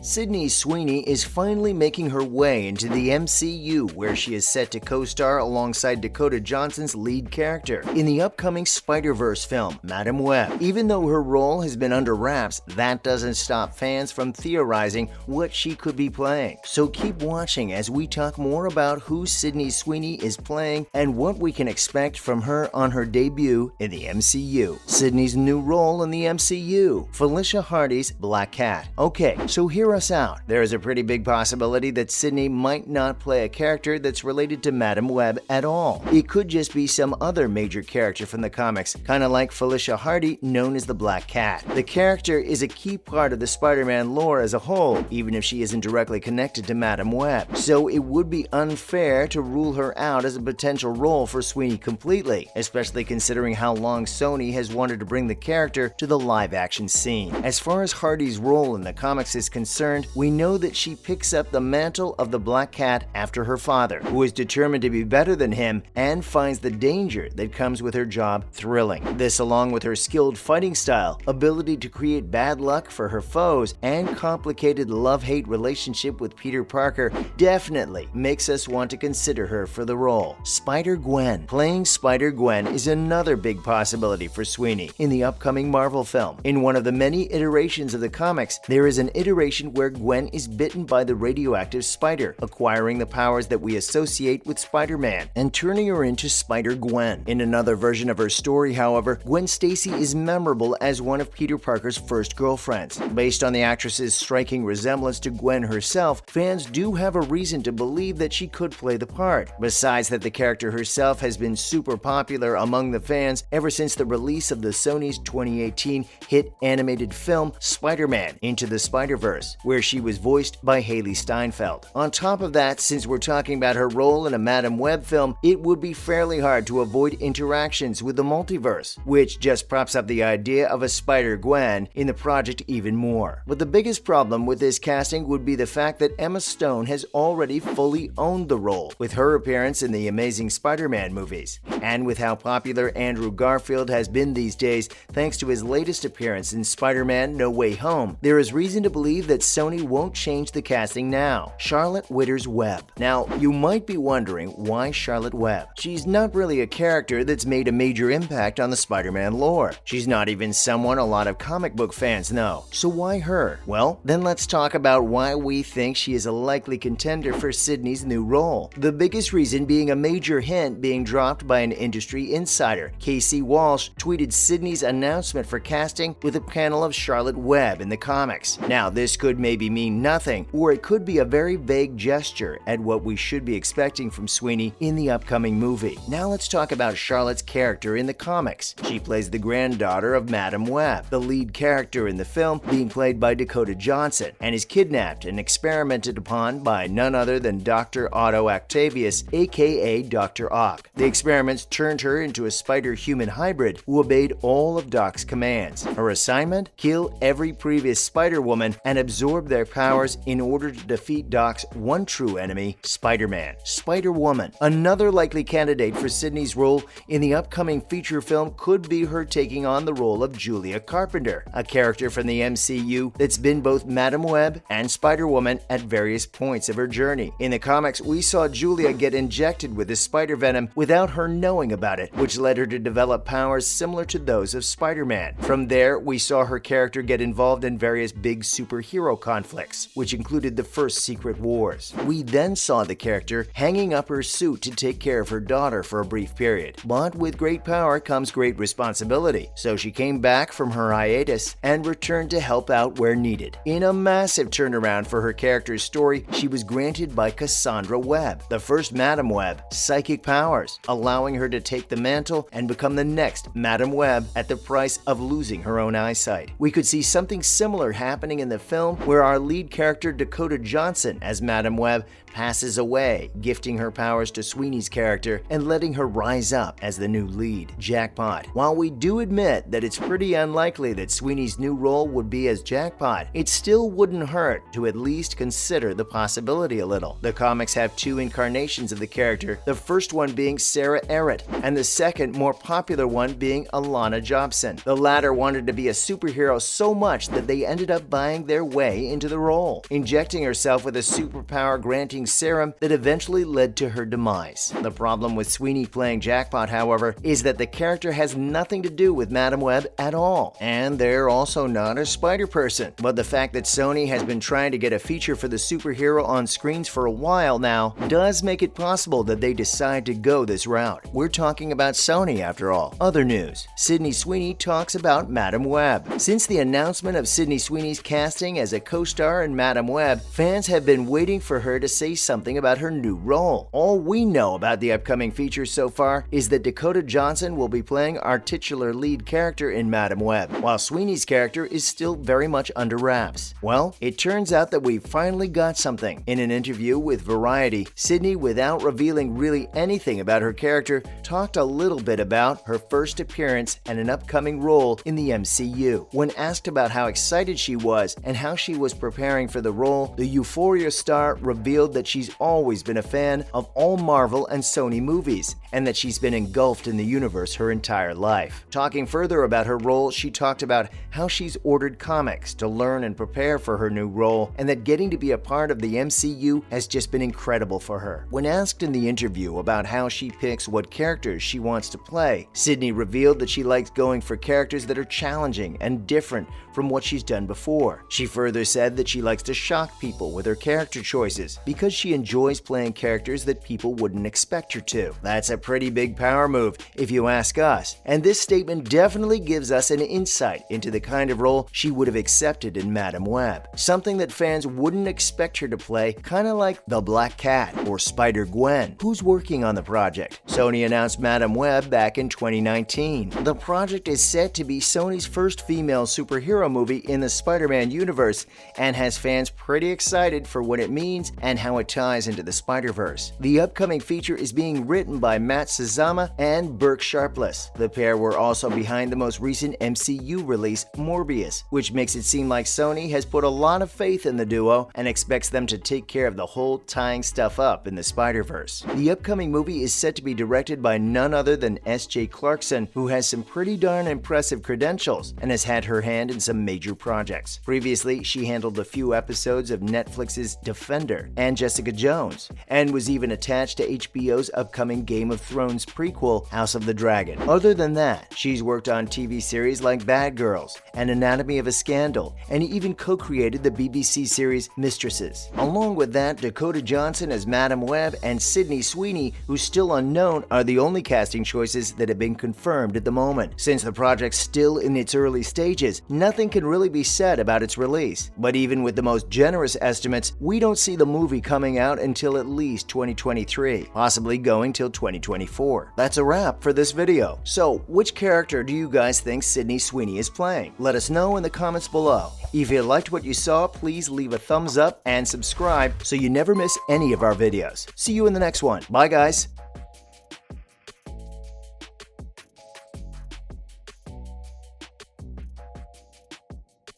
Sydney Sweeney is finally making her way into the MCU, where she is set to co-star alongside Dakota Johnson's lead character in the upcoming Spider-Verse film, Madam Web. Even though her role has been under wraps, that doesn't stop fans from theorizing what she could be playing. So keep watching as we talk more about who Sydney Sweeney is playing and what we can expect from her on her debut in the MCU. Sydney's new role in the MCU, Felicia Hardy's Black Cat. Okay, so hear us out. There is a pretty big possibility that Sydney might not play a character that's related to Madam Web at all. It could just be some other major character from the comics, kind of like Felicia Hardy, known as the Black Cat. The character is a key part of the Spider-Man lore as a whole, even if she isn't directly connected to Madam Web. So it would be unfair to rule her out as a potential role for Sweeney completely, especially considering how long Sony has wanted to bring the character to the live-action scene. As far as Hardy's role in the comics is concerned, we know that she picks up the mantle of the Black Cat after her father, who is determined to be better than him and finds the danger that comes with her job thrilling. This, along with her skilled fighting style, ability to create bad luck for her foes, and complicated love-hate relationship with Peter Parker, definitely makes us want to consider her for the role. Spider-Gwen. Playing Spider-Gwen is another big possibility for Sweeney in the upcoming Marvel film. In one of the many iterations of the comics, there is an iteration where Gwen is bitten by the radioactive spider, acquiring the powers that we associate with Spider-Man and turning her into Spider-Gwen. In another version of her story, however, Gwen Stacy is memorable as one of Peter Parker's first girlfriends. Based on the actress's striking resemblance to Gwen herself, fans do have a reason to believe that she could play the part. Besides that, the character herself has been super popular among the fans ever since the release of the Sony's 2018 hit animated film Spider-Man Into the Spider-Verse, where she was voiced by Haley Steinfeld. On top of that, since we're talking about her role in a Madam Web film, it would be fairly hard to avoid interactions with the multiverse, which just props up the idea of a Spider-Gwen in the project even more. But the biggest problem with this casting would be the fact that Emma Stone has already fully owned the role, with her appearance in the Amazing Spider-Man movies. And with how popular Andrew Garfield has been these days thanks to his latest appearance in Spider-Man No Way Home, there is reason to believe that Sony won't change the casting now. Charlotte Witters Webb. Now, you might be wondering, why Charlotte Webb? She's not really a character that's made a major impact on the Spider-Man lore. She's not even someone a lot of comic book fans know. So why her? Well, then let's talk about why we think she is a likely contender for Sydney's new role. The biggest reason being a major hint being dropped by an industry insider. Casey Walsh tweeted Sydney's announcement for casting with a panel of Charlotte Webb in the comics. Now, this could maybe mean nothing, or it could be a very vague gesture at what we should be expecting from Sweeney in the upcoming movie. Now let's talk about Charlotte's character in the comics. She plays the granddaughter of Madam Web, the lead character in the film being played by Dakota Johnson, and is kidnapped and experimented upon by none other than Dr. Otto Octavius, aka Dr. Ock. The experiments turned her into a spider-human hybrid who obeyed all of Doc's commands. Her assignment? Kill every previous Spider-Woman and absorb their powers in order to defeat Doc's one true enemy, Spider-Man. Spider-Woman. Another likely candidate for Sydney's role in the upcoming feature film could be her taking on the role of Julia Carpenter, a character from the MCU that's been both Madam Web and Spider-Woman at various points of her journey. In the comics, we saw Julia get injected with the spider venom without her knowing about it, which led her to develop powers similar to those of Spider-Man. From there, we saw her character get involved in various big superhero conflicts, which included the first Secret Wars. We then saw the character hanging up her suit to take care of her daughter for a brief period. But with great power comes great responsibility, so she came back from her hiatus and returned to help out where needed. In a massive turnaround for her character's story, she was granted by Cassandra Webb, the first Madam Web, psychic powers, allowing her to take the mantle and become the next Madam Web at the price of losing her own eyesight. We could see something similar happening in the film, where our lead character Dakota Johnson as Madam Web passes away, gifting her powers to Sweeney's character and letting her rise up as the new lead. Jackpot. While we do admit that it's pretty unlikely that Sweeney's new role would be as Jackpot, it still wouldn't hurt to at least consider the possibility a little. The comics have two incarnations of the character, the first one being Sarah Aaron Barrett, and the second, more popular one being Alana Jobson. The latter wanted to be a superhero so much that they ended up buying their way into the role, injecting herself with a superpower-granting serum that eventually led to her demise. The problem with Sweeney playing Jackpot, however, is that the character has nothing to do with Madam Web at all, and they're also not a Spider-Person. But the fact that Sony has been trying to get a feature for the superhero on screens for a while now does make it possible that they decide to go this route. We're talking about Sony after all. Other news: Sydney Sweeney talks about Madam Web. Since the announcement of Sydney Sweeney's casting as a co-star in Madam Web, fans have been waiting for her to say something about her new role. All we know about the upcoming feature so far is that Dakota Johnson will be playing our titular lead character in Madam Web, while Sweeney's character is still very much under wraps. Well, it turns out that we finally got something. In an interview with Variety, Sydney, without revealing really anything about her character, talked a little bit about her first appearance and an upcoming role in the MCU. When asked about how excited she was and how she was preparing for the role, the Euphoria star revealed that she's always been a fan of all Marvel and Sony movies, and that she's been engulfed in the universe her entire life. Talking further about her role, she talked about how she's ordered comics to learn and prepare for her new role, and that getting to be a part of the MCU has just been incredible for her. When asked in the interview about how she picks what characters she wants to play, Sydney revealed that she likes going for characters that are challenging and different from what she's done before. She further said that she likes to shock people with her character choices because she enjoys playing characters that people wouldn't expect her to. That's a pretty big power move, if you ask us, and this statement definitely gives us an insight into the kind of role she would have accepted in Madam Web. Something that fans wouldn't expect her to play, kind of like the Black Cat or Spider-Gwen. Who's working on the project? Sony announced Madam Web back in 2019. The project is set to be Sony's first female superhero movie in the Spider-Man universe and has fans pretty excited for what it means and how it ties into the Spider-Verse. The upcoming feature is being written by Matt Sazama and Burke Sharpless. The pair were also behind the most recent MCU release, Morbius, which makes it seem like Sony has put a lot of faith in the duo and expects them to take care of the whole tying stuff up in the Spider-Verse. The upcoming movie is set to be directed by none other than S.J. Clarkson, who has some pretty darn impressive credentials and has had her hand in some major projects. Previously, she handled a few episodes of Netflix's Defender and Jessica Jones, and was even attached to HBO's upcoming Game of Thrones prequel, House of the Dragon. Other than that, she's worked on TV series like Bad Girls and Anatomy of a Scandal, and even co-created the BBC series Mistresses. Along with that, Dakota Johnson as Madam Web and Sydney Sweeney, who's still unknown, are the only casting choices that have been confirmed at the moment. Since the project's still in its early stages, nothing can really be said about its release. But even with the most generous estimates, we don't see the movie coming out until at least 2023, possibly going till 2024. That's a wrap for this video. So, which character do you guys think Sydney Sweeney is playing? Let us know in the comments below. If you liked what you saw, please leave a thumbs up and subscribe so you never miss any of our videos. See you in the next one. Bye guys!